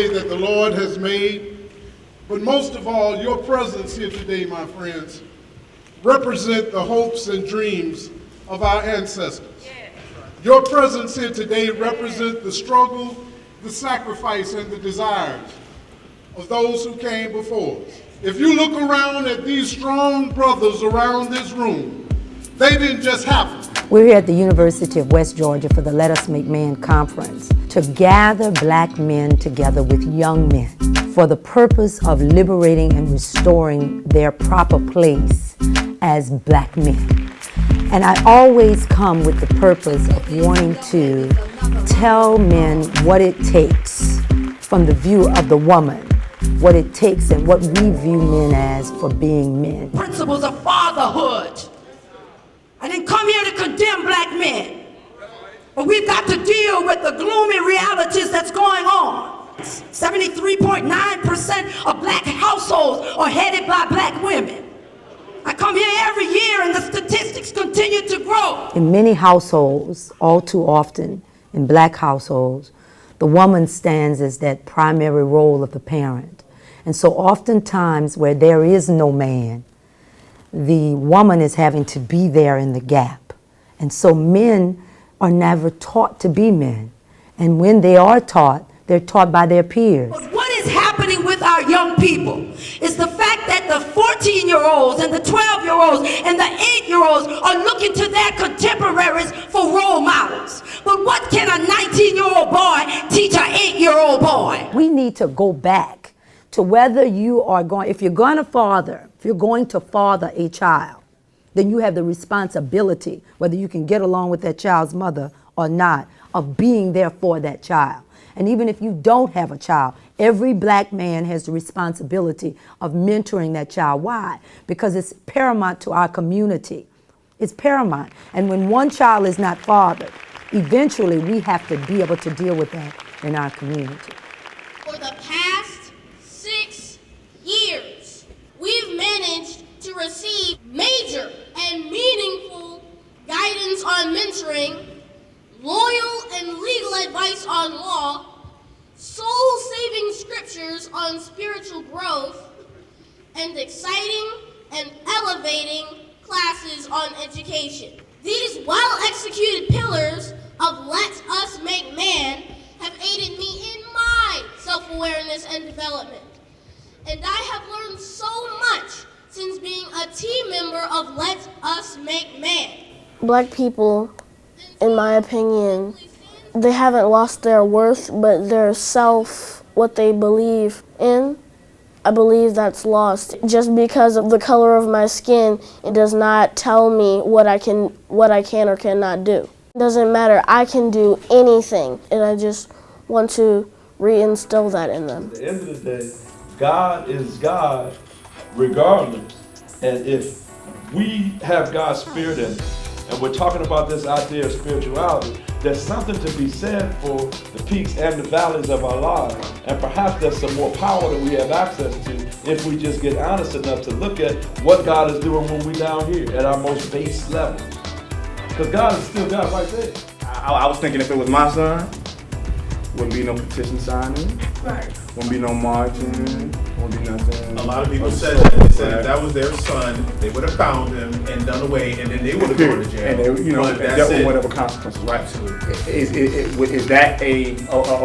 day that the Lord has made, but most of all, your presence here today, my friends, represent the hopes and dreams of our ancestors. Your presence here today represents the struggle, the sacrifice, and the desires of those who came before us. If you look around at these strong brothers around this room, they didn't just happen. We're here at the University of West Georgia for the Let Us Make Man Conference to gather black men together with young men for the purpose of liberating and restoring their proper place as black men. And I always come with the purpose of wanting to tell men what it takes from the view of the woman, what it takes and what we view men as for being men. Principles of fatherhood. I didn't come here to condemn black men, but we've got to deal with the gloomy realities that's going on. 73.9% of black households are headed by black women. I come here every year and the statistics continue to grow. In many households, all too often, in black households, the woman stands as that primary role of the parent. And so oftentimes where there is no man, the woman is having to be there in the gap. And so men are never taught to be men. And when they are taught, they're taught by their peers. But what is happening with our young people is the fact that the 14-year-olds and the 12-year-olds and the 8-year-olds are looking to their contemporaries for role models. But what can a 19-year-old boy teach an 8-year-old boy? We need to go back to whether you are going, if you're going to father a child, then you have the responsibility, whether you can get along with that child's mother or not, of being there for that child. And even if you don't have a child, every black man has the responsibility of mentoring that child. Why? Because it's paramount to our community. It's paramount. And when one child is not fathered, eventually we have to be able to deal with that in our community. For the past 6 years, we've managed to receive major and meaningful guidance on mentoring, loyal and legal advice on law, soul-saving scriptures on spiritual growth, and exciting and elevating classes on education. These well-executed pillars of Let Us Make Man have aided me in my self-awareness and development. And I have learned so much since being a team member of Let Us Make Man. Black people, in my opinion, they haven't lost their worth, but their self, what they believe in, I believe that's lost. Just because of the color of my skin, it does not tell me what I can or cannot do. It doesn't matter, I can do anything, and I just want to reinstill that in them. At the end of the day, God is God regardless. And if we have God's spirit in us, and we're talking about this idea of spirituality, there's something to be said for the peaks and the valleys of our lives. And perhaps there's some more power that we have access to if we just get honest enough to look at what God is doing when we're down here at our most base level. Because God is still God right there. I was thinking if it was my son, wouldn't be no petition signing. Right. Wouldn't be no marching. Wouldn't be nothing. A lot of people said that. They said if that was their son, they would have found him and done away, and then they would have gone to jail. And they, but dealt that's with it. whatever consequences. Right. Absolutely. Is that a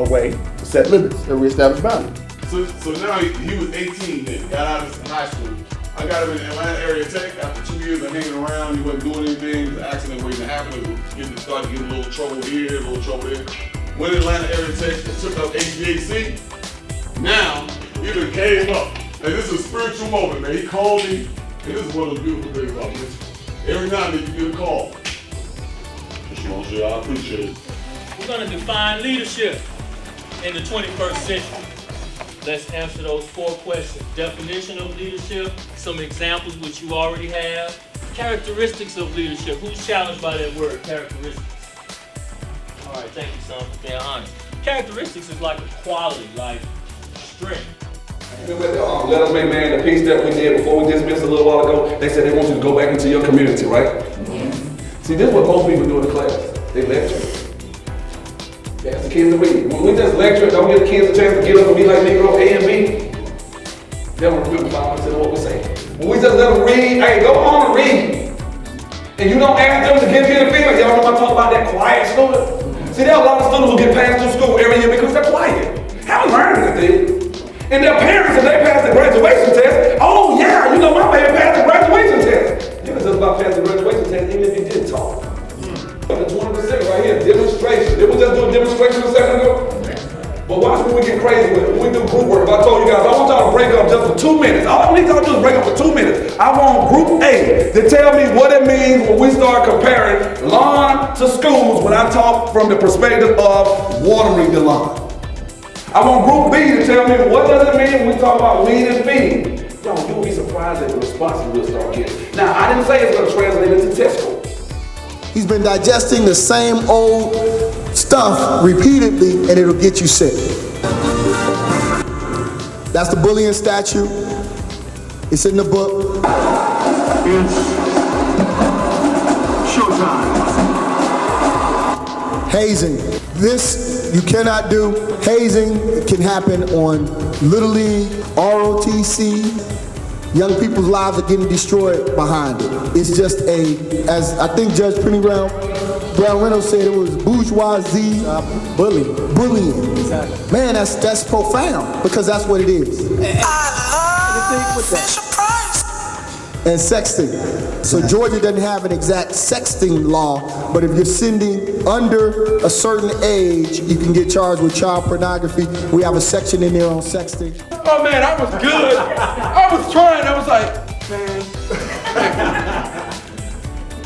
way to set limits and reestablish boundaries? So now he was 18 then, got out of high school. I got him in Atlanta area tech. After 2 years of hanging around, he wasn't doing anything. The accident waiting to happen. He started getting a little trouble here, a little trouble there. Went to Atlanta area tech and took up HVAC. Now, he done came up. And this is a spiritual moment, man. He called me, and this is one of the beautiful things about this. Every now and then you get a call. I appreciate it. We're going to define leadership in the 21st century. Let's answer those 4 questions. Definition of leadership, some examples which you already have. Characteristics of leadership. Who's challenged by that word, characteristics? All right, thank you, son, for being honest. Characteristics is like a quality, like strength. Let Us Make Man, the piece that we did before we dismissed a little while ago, they said they want you to go back into your community, right? Mm-hmm. See, this is what most people do in the class. They lecture. Ask the kids to read. When we just lecture, don't give the kids a chance to get up and be like Negro A and B, they don't remember 5% of what we say. When we just let them read, hey, go on and read. And you don't ask them to give you the feedback. Y'all remember I talk about that quiet student? See, there are a lot of students who get passed through school every year because they're quiet. Haven't learned anything. And their parents, if they pass the graduation test, oh yeah, you know my baby passed the graduation test. You can just about pass the graduation test even if you didn't talk. The 20% right here, demonstration. Did we just do a demonstration a second ago? But watch when we get crazy with it. When we do group work, if I told you guys, I want y'all to break up just for 2 minutes. All I need y'all to do is break up for 2 minutes. I want group A to tell me what it means when we start comparing lawn to schools when I talk from the perspective of watering the lawn. I want group B to tell me what does it mean when we talk about weed and feeding. Yo, you'll be surprised at the responses we'll start getting. Now, I didn't say it's going to translate into test scores. He's been digesting the same old stuff repeatedly, and it'll get you sick. That's the bullying statute. It's in the book. It's showtime. Hazing. This you cannot do. Hazing can happen on Little League, ROTC. Young people's lives are getting destroyed behind it. It's just as I think Judge Penny Brown Reynolds said, it was bourgeoisie bullying. Exactly. Man, that's profound, because that's what it is. And sexting. So Georgia doesn't have an exact sexting law, but if you're sending under a certain age, you can get charged with child pornography. We have a section in there on sexting. Oh man, I was good. I was trying. I was like,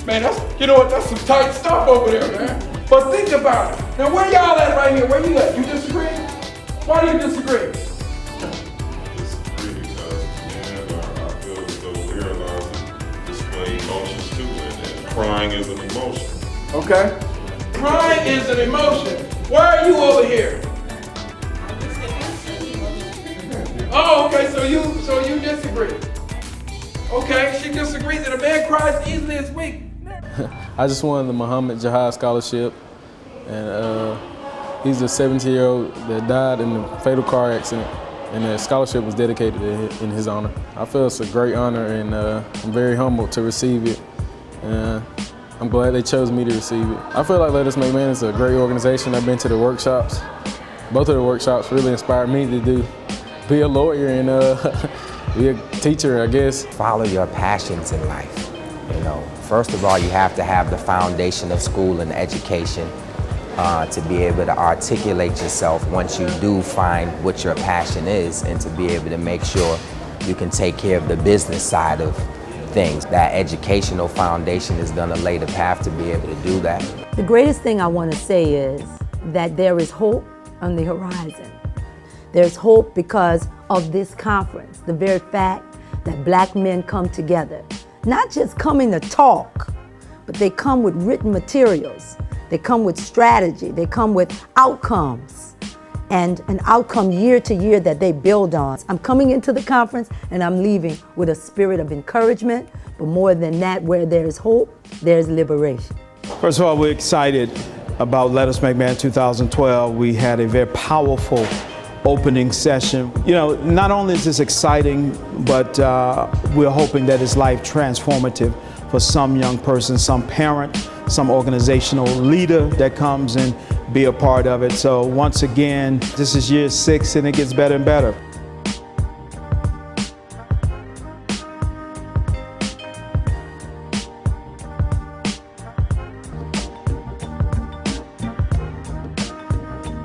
man, that's, you know what, that's some tight stuff over there, man. But think about it. Now where y'all at right here? Where you at? You disagree? Why do you disagree? Emotions too, and crying is an emotion. Okay. Crying is an emotion. Why are you over here? Oh, okay, so you disagree. Okay, she disagrees that a man cries easily as weak. I just won the Muhammad Jihad Scholarship, and he's a 17-year-old that died in a fatal car accident, and the scholarship was dedicated in his honor. I feel it's a great honor, and I'm very humbled to receive it. I'm glad they chose me to receive it. I feel like Let Us Make Man is a great organization. I've been to the workshops. Both of the workshops really inspired me to be a lawyer and be a teacher, I guess. Follow your passions in life. You know, first of all, you have to have the foundation of school and education to be able to articulate yourself once you do find what your passion is, and to be able to make sure you can take care of the business side of things. That educational foundation is going to lay the path to be able to do that. The greatest thing I want to say is that there is hope on the horizon. There's hope because of this conference, the very fact that black men come together, not just coming to talk, but they come with written materials. They come with strategy. They come with outcomes, and an outcome year to year that they build on. I'm coming into the conference and I'm leaving with a spirit of encouragement, but more than that, where there's hope, there's liberation. First of all, we're excited about Let Us Make Man 2012. We had a very powerful opening session. You know, not only is this exciting, but we're hoping that it's life transformative for some young person, some parent, some organizational leader that comes and be a part of it. So once again, this is year 6 and it gets better and better.